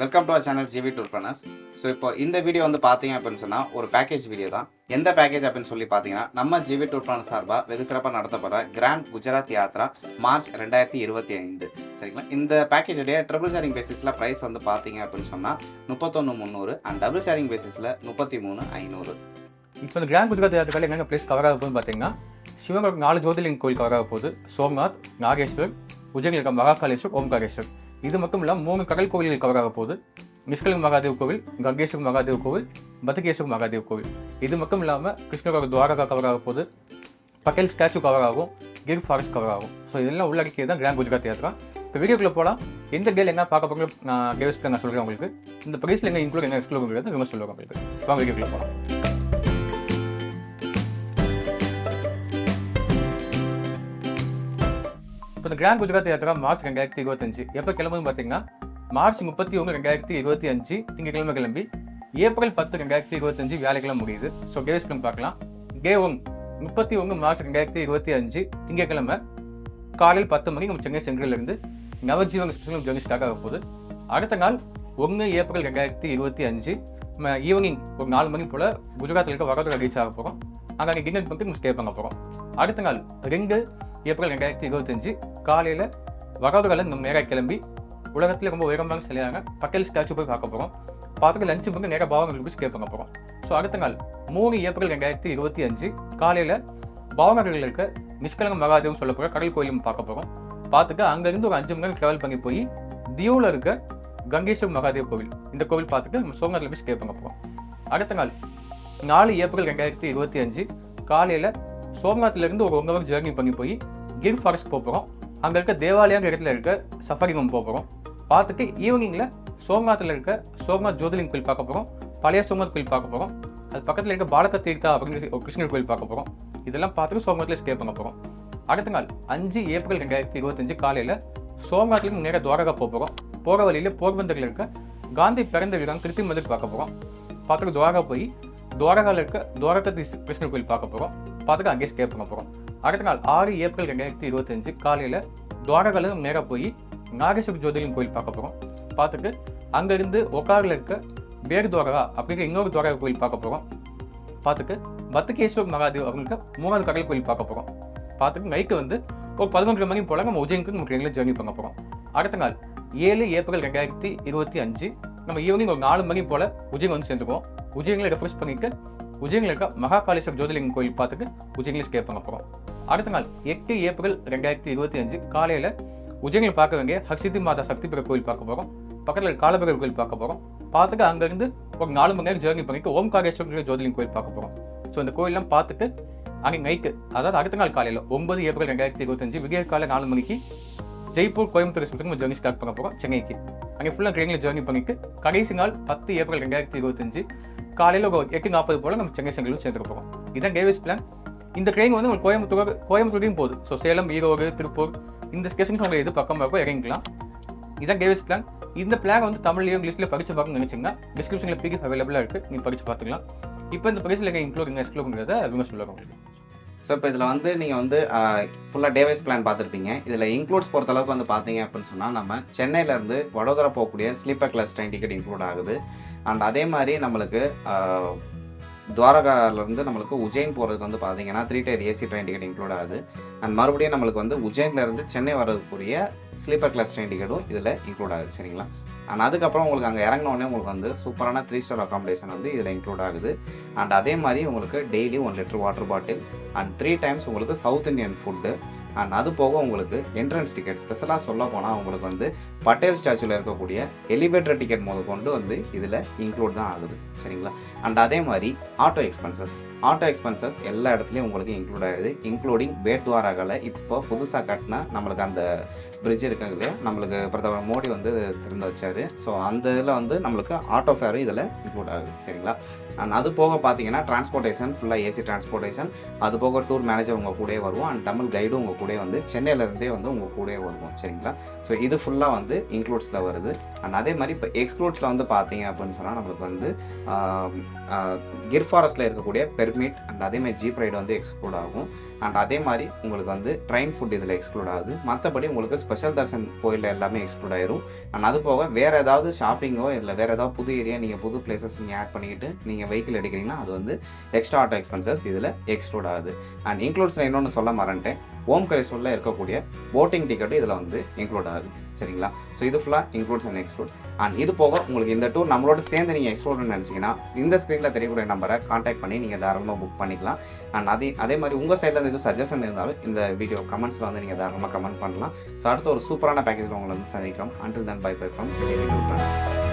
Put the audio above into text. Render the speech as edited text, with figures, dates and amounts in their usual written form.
Welcome to our channel GV tour planners. So இப்போ இந்த video வந்து பார்த்தீங்க அப்படின்னு சொன்னால் ஒரு பேக்கேஜ் வீடியோ தான். எந்த பேக்கேஜ் அப்படின்னு சொல்லி பார்த்தீங்கன்னா நம்ம ஜிவி டூர் பிளானர்ஸ் சார்பாக வெகு சிறப்பாக நடத்தப்படுற கிராண்ட் குஜராத் யாத்ரா மார்ச் 2025 சரிங்களா. இந்த பேக்கேஜுடைய ட்ரிபிள் ஷேரிங் பேசிஸில் ப்ரைஸ் வந்து பார்த்தீங்க அப்படின்னு சொன்னால் 31,300 அண்ட் டபுள் ஷேரிங் பேசிஸில் 33,500. இப்போ இந்த கிராண்ட் குஜராத் யாத்திரையில் என்னென்ன பிளேஸ் கவர் ஆக போகுதுன்னு பார்த்தீங்கன்னா, சிவன் 4 ஜோதிர்லிங்க கோயில் கவர் ஆக போகுது. சோம்நாத், நாகேஸ்வர், உஜ்ஜைனில் இருக்க மகாகாலேஸ்வர், ஓம்காரேஸ்வர். இது மட்டும் இல்லாமல் 3 கடல் கோவில்கள் கவர் ஆக போகுது. நிஷ்கலங் மகாதேவ் கோவில், கங்கேஸ்வர் மகாதேவ் கோவில், பதுகேஸ்வர் மகாதேவ் கோவில். இது மட்டும் இல்லாமல் கிருஷ்ணரோட துவாரகா கவர் ஆக போகுது. பட்டேல் ஸ்டாச்சு கவர் ஆகும், கிர் ஃபாரஸ்ட் கவர் ஆகும். ஸோ இதெல்லாம் உள்ளடக்கியது தான் கிராண்ட் குஜராத் யாத்திரா. இப்போ வீடியோக்குள்ளே போகலாம். எந்த டேல் என்ன பார்க்க போகிறோம் நான் டேவிஸ்க்கு நான் சொல்கிறேன் உங்களுக்கு. இந்த ப்ரைஸில் எங்கே இன்க்ளூட் என்ன எக்ஸ்க்ளூட் இவங்க சொல்லுவாங்க உங்களுக்கு. வாங்க வீடியோக்குள்ளே போகலாம். இப்போ இந்த கிராண்ட் குஜராத் யாத்திரா மார்ச் 2025 எப்போ கிளம்புன்னு பார்த்தீங்கன்னா, மார்ச் 31, 2025 திங்கக்கிழமை கிளம்பி ஏப்ரல் 10, 2025 வியாழக்கிழமை முடியுது. ஸோ டேஸ் பிளான் பார்க்கலாம். டே 1 31 மார்ச் 2025 திங்கக்கிழமை காலையில் 10 மணிக்கு நம்ம சென்னை சென்ட்ரலிருந்து நவஜீவன் ஸ்பெஷல் ஜெர்னி ஸ்டார்ட் ஆக போகுது. அடுத்த நாள் 1 ஏப்ரல் 2025 நம்ம ஈவினிங் ஒரு 4 மணி போல் குஜராத்தில் இருக்க வடோதரா ரீச் ஆக போகிறோம். அங்கே டின்னர் பண்ணிட்டு நம்ம ஸ்டே பண்ண போகிறோம். அடுத்த நாள் 2 ஏப்ரல் 2025 காலையில் வடோதராவில் நம்ம நேராக கிளம்பி உலகத்தில் ரொம்ப உயரமான சிலையான பட்டேல் ஸ்டாச்சு போய் பார்க்க போகிறோம். பார்த்துட்டு லஞ்சு பண்ணி நேராக பாவங்களுக்கு போய் ஸ்டே பண்ண போகிறோம். ஸோ அடுத்த நாள் 3 ஏப்ரல் 2025 காலையில் பாவநகரில் இருக்க நிஷ்கலங்க மகாதேவ் சொல்ல போகிற கடல் கோயிலும் பார்க்க போகிறோம். பார்த்துட்டு அங்கேருந்து ஒரு 5 மணி நேரம் ட்ராவல் பண்ணி போய் தியோவில் இருக்க கங்கேஸ்வர் மகாதேவ் கோவில், இந்த கோவில் பார்த்துட்டு நம்ம சோமநாத்தில் போய் ஸ்டே பண்ண போகிறோம். அடுத்த நாள் 4 ஏப்ரல் 2025 காலையில் சோமநாத்திலேருந்து ஒரு 1 ஹவர் ஜேர்னி பண்ணி போய் கிர் ஃபாரஸ்ட் போகிறோம். அங்கே இருக்க தேவாலயங்கிற இடத்துல இருக்க சஃபாரி ரூம் போகிறோம். பார்த்துட்டு ஈவினிங்கில் சோமநாத்தில் இருக்க சோம்நாத் ஜோதிர்லிங்க கோயில் பார்க்க போகிறோம். பழைய சோம்நாத் கோயில் பார்க்க போகிறோம். அது பக்கத்தில் இருக்க பாலக தீர்த்தா அப்படிங்கிற ஒரு கிருஷ்ணர் கோயில் பார்க்க போகிறோம். இதெல்லாம் பார்த்துட்டு சோமநாத்தில் ஸ்டே பண்ண போகிறோம். அடுத்த நாள் 5 ஏப்ரல் 2025 காலையில் சோமநாத்லேருந்து நேராக துவாரகா போகிறோம். போகிற வழியில் போர்பந்தரில் இருக்க காந்தி பிறந்த வீரம் கிருத்தி மந்திர் பார்க்க போகிறோம். பார்த்துட்டு துவாரகா போய் துவாரகாவில் இருக்க துவாரகதீஸ் கிருஷ்ணர் கோயில் பார்க்க போகிறோம். பார்த்துட்டு அங்கேயே ஸ்டே பண்ண போகிறோம். அடுத்த நாள் 6 ஏப்ரல் 2025 காலையில் துவாரகாவில் நேராக போய் நாகேஸ்வர் ஜோதிர்லிங்க கோயில் பார்க்க போகிறோம். பார்த்துட்டு அங்கேருந்து ஒக்காரில் இருக்க பேர் துவாரகா அப்படிங்கிற இன்னொரு துவாரகா கோயில் பார்க்க போகிறோம். பார்த்துட்டு பத்துகேஸ்வர் மகாதேவ் அப்படிங்கிற 3வது கடல் கோயில் பார்க்க போகிறோம். பார்த்துட்டு நைட்டு வந்து ஒரு 11 மணி போல் நம்ம உஜ்ஜைனுக்கு நம்ம ட்ரெயினில் ஜேர்னி பண்ண போகிறோம். அடுத்த நாள் 7 ஏப்ரல் 2025 நம்ம ஈவினிங் ஒரு 4 மணி போல் உஜ்ஜைன் வந்து சேர்ந்துக்குவோம். உஜ்ஜைனில் ரெஃப்ரெஷ் பண்ணிட்டு உஜ்ஜைனில் இருக்க மகாகாலேஸ்வர் ஜோதிர்லிங்க கோயில் பார்த்துட்டு உஜ்ஜைனில் ஸ்டே பண்ண போகிறோம். அடுத்த நாள் 8 ஏப்ரல் 2025 காலையில் உஜ்ஜைனில் பார்க்க வேண்டிய ஹர்சித்தி மாதா சக்திபுர கோயில் பார்க்க போகிறோம். பக்கத்தில் காலபைரவர் கோயில் பார்க்க போகிறோம். பார்த்துட்டு அங்கேருந்து ஒரு 4 மணி நேரம் ஜேர்னி பண்ணிட்டு ஓம்காரேஸ்வர் ஜோதிர்லிங்க கோயில் பார்க்க போகிறோம். ஸோ இந்த கோயிலெலாம் பார்த்துட்டு அன்றைக்கி நைட்டு, அதாவது அடுத்த நாள் காலையில் 9 ஏப்ரல் 2025 விடிய காலை 4 மணிக்கு Jaipur Coimbatore express journey start பண்ண போகிறோம் சென்னைக்கு. அங்கே ஃபுல்லாக ட்ரெயினில் ஜேர்னி பண்ணிட்டு கடைசி நாள் 10 ஏப்ரல் 2025 காலையில் ஒரு 8:40 போல் நம்ம சென்னை சென்ட்ரலும் சேர்த்துக்க போகிறோம். இதுதான் டேவிஸ் பிளான். இந்த ட்ரெயின் வந்து உங்களுக்கு கோயம்புத்தூரையும் போகுது. ஸோ சேலம், ஈரோடு, திருப்பூர் இந்த ஸ்டேஷனுக்கு உங்களுக்கு எது பக்கமாக இருக்கோ இறங்கிக்கலாம். இதுதான் டேவிஸ் பிளான். இந்த பிளான் வந்து தமிழ்லையோ இங்கிலீஷில் படித்து பார்க்கணும்னு நினச்சிங்கன்னா டிஸ்கிரிப்ஷனில் பிடிஎஃப் அவைலபிளாக இருக்குது, நீங்கள் படித்து பார்த்துக்கலாம். இப்போ இந்த ப்ரைஸில் எங்கே இன்க்ளூட் எக்ஸ்க்ளூடுங்கிறத இவங்க சொல்லுவாங்க உங்களுக்கு. ஸோ இப்போ இதில் வந்து நீங்கள் வந்து ஃபுல்லாக டேவைஸ் பிளான் பார்த்துருப்பீங்க. இதில் இன்க்ளூட்ஸ் பொறுத்தளவுக்கு வந்து பார்த்தீங்க அப்படின்னு சொன்னால் நம்ம சென்னையிலேருந்து வடோதரா போகக்கூடிய sleeper class train ticket include ஆகுது. அண்ட் அதே மாதிரி நம்மளுக்கு துவாரகாவிலேருந்து நம்மளுக்கு உஜ்ஜைன் போகிறதுக்கு வந்து பார்த்தீங்கன்னா 3 tier AC train ticket include ஆகுது. அண்ட் மறுபடியும் நம்மளுக்கு வந்து உஜ்ஜைன்லேருந்து சென்னை வர்றதுக்குரிய ஸ்லீப்பர் கிளாஸ் ட்ரெயின் டிக்கெட்டும் இதில் இன்க்ளூட் ஆகுது சரிங்களா. அண்ட் அதுக்கப்புறம் உங்களுக்கு அங்கே இறங்கினோடனே உங்களுக்கு வந்து சூப்பரான 3 ஸ்டார் அக்காமடேஷன் வந்து இதில் இன்க்ளூட் ஆகுது. அண்ட் அதே மாதிரி உங்களுக்கு daily 1 litre water bottle and 3 times உங்களுக்கு சவுத் இந்தியன் ஃபுட்டு. அண்ட் அது போக உங்களுக்கு என்ட்ரன்ஸ் டிக்கெட் ஸ்பெஷலாக சொல்ல போனால் உங்களுக்கு வந்து பட்டேல் ஸ்டாச்சுவில் இருக்கக்கூடிய எலிவேட்டர் டிக்கெட் கொண்டு வந்து இதில் இன்க்ளூட் தான் ஆகுது சரிங்களா. அண்ட் அதே மாதிரி ஆட்டோ எக்ஸ்பென்சஸ் எல்லா இடத்துலையும் உங்களுக்கு இன்க்ளூட் ஆகுது, இன்க்ளூடிங் பேட் துவாரகாவில் இப்போ புதுசாக கட்டினா நம்மளுக்கு அந்த பிரிட்ஜ் இருக்காங்க இல்லையா, நம்மளுக்கு பிரதமர் மோடி வந்து திறந்து வச்சார். ஸோ அந்த இதில் வந்து நம்மளுக்கு ஆட்டோ ஃபேரும் இதில் இன்க்ளூட் ஆகுது சரிங்களா. அண்ட் அது போக பார்த்தீங்கன்னா டிரான்ஸ்போர்ட்டேஷன் ஃபுல்லாக ஏசி டிரான்ஸ்போர்ட்டேஷன், அது போக டூர் மேனேஜர் உங்கள் கூட வருவோம். அண்ட் தமிழ் கைடும் உங்கள் கூட வந்து சென்னையிலேருந்தே வந்து உங்கள் கூட வருவோம் சரிங்களா. ஸோ இது ஃபுல்லாக வந்து வந்து இன்க்ளூட்ஸில் வருது. அண்ட் அதே மாதிரி இப்போ எக்ஸ்க்ளூட்ஸில் வந்து பார்த்தீங்க அப்படின்னு சொன்னால் நம்மளுக்கு வந்து கிர் ஃபாரஸ்ட்டில் இருக்கக்கூடிய பெர்மிட் அண்ட் அதேமாதிரி ஜீப் ரைடு வந்து எக்ஸ்க்ளூட் ஆகும். அண்ட் அதே மாதிரி உங்களுக்கு வந்து ட்ரெயின் ஃபுட் இதில் எக்ஸ்க்ளூட் ஆகுது. மற்றபடி உங்களுக்கு ஸ்பெஷல் தர்ஷன் கோயிலில் எல்லாமே எக்ஸ்க்ளூட் ஆயிரும். அண்ட் அது போக வேறு ஏதாவது ஷாப்பிங்கோ இல்லை வேறு ஏதாவது புது ஏரியா நீங்கள் புது பிளேசஸ் நீங்கள் ஆட் பண்ணிக்கிட்டு நீங்கள் வெஹிக்கிள் எடுக்கிறீங்கன்னா அது வந்து எக்ஸ்ட்ரா ஆட்டோ எக்ஸ்பென்சஸ் இதில் எக்ஸ்க்ளூட் ஆகுது. அண்ட் இன்க்ளூட்ஸில் இன்னொன்று சொல்ல மறந்துட்டேன், ஓம்காரேஸ்வரில் இருக்கக்கூடிய போட்டிங் டிக்கெட்டும் இதில் வந்து இன்க்ளூட் ஆகுது. சரிங்களா? ஸோ இது ஃபுல்லாக இன்க்ளூட்ஸ் அண்ட் எக்ஸ்க்ளூட். அண்ட் இது போக உங்களுக்கு இந்த டூர் நம்மளோட சேர்ந்து நீங்கள் எக்ஸ்ப்ளோர்னு நினச்சிங்கன்னா இந்த ஸ்க்ரீனில் தெரியக்கூடிய நம்பரை காண்டாக்ட் பண்ணி நீங்கள் தாராளமாக புக் பண்ணிக்கலாம். அண்ட் அதே மாதிரி உங்கள் சைடில் எதுவும் சஜஷன் இருந்தாலும் இந்த வீடியோ கமெண்ட்ஸில் வந்து நீங்கள் தாராளமாக கமெண்ட் பண்ணலாம். ஸோ அடுத்த ஒரு சூப்பரான பேக்கேஜில் உங்களை வந்து சந்திக்கிறோம். Until then bye bye from GV tour planners.